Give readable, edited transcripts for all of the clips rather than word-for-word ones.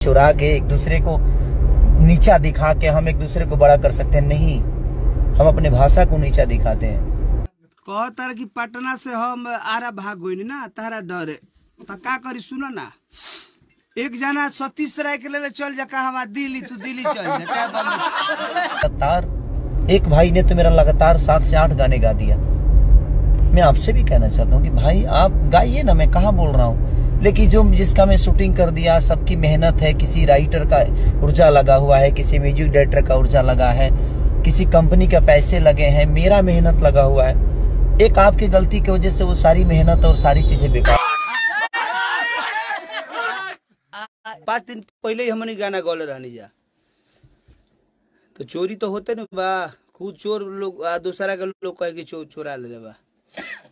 चुरा के एक दूसरे को नीचा दिखा के हम एक दूसरे को बड़ा कर सकते हैं। नहीं, हम अपने भाषा को नीचा दिखाते हैं। कहतर कि पटना से हम आरा भाग गई ना तारा डरे तो का करी सुनो ना, एक जना सतीश राय के ले चल जा कहा दिल्ली, तू दिल्ली चल जा। लगातार एक भाई ने तो मेरा लगातार 7 से 8 गाने गा दिया। मैं आपसे भी कहना चाहता हूँ कि भाई आप गाइए ना, मैं कहाँ बोल रहा हूँ, लेकिन जो जिसका मैं शूटिंग कर दिया, सबकी मेहनत है, किसी राइटर का ऊर्जा लगा हुआ है, किसी म्यूजिक डायरेक्टर का ऊर्जा लगा है, किसी कंपनी के पैसे लगे हैं, मेरा मेहनत लगा हुआ है। एक आपकी गलती की वजह से वो सारी मेहनत और सारी चीजें बेकार। 5 दिन पहले ही हमने गाना गौले रहनी जा, तो चोरी तो होते ना बा, खुद चोर लोग दूसरा के लोग कहे कि चोरा ले बा।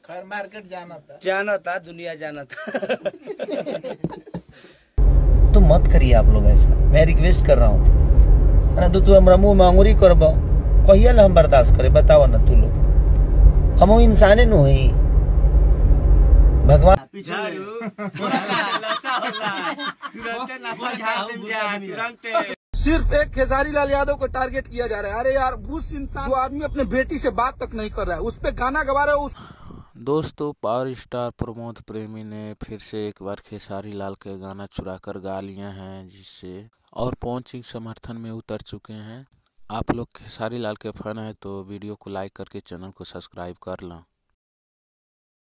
खैर मार्केट जाना था दुनिया जाना था। तो मत करिए आप लोग ऐसा, मैं रिक्वेस्ट कर रहा हूँ ना। तो तू हमरा मुंह मांगुरी करब, कहिया हम बर्दाश्त करे, बताओ ना तू लोग। हम इंसाने नु ही भगवान। सिर्फ एक खेसारी लाल यादव को टारगेट किया जा रहा है। अरे यार, उस इंसान वो आदमी अपने बेटी से बात तक नहीं कर रहा है, उस पे गाना गवा रहा है। दोस्तों, पावर स्टार प्रमोद प्रेमी ने फिर से एक बार खेसारी लाल के गाना चुराकर गा लिए हैं, जिससे और पहुंचिंग समर्थन में उतर चुके हैं। आप लोग खेसारी लाल के फैन हैं तो वीडियो को लाइक करके चैनल को सब्सक्राइब कर लें।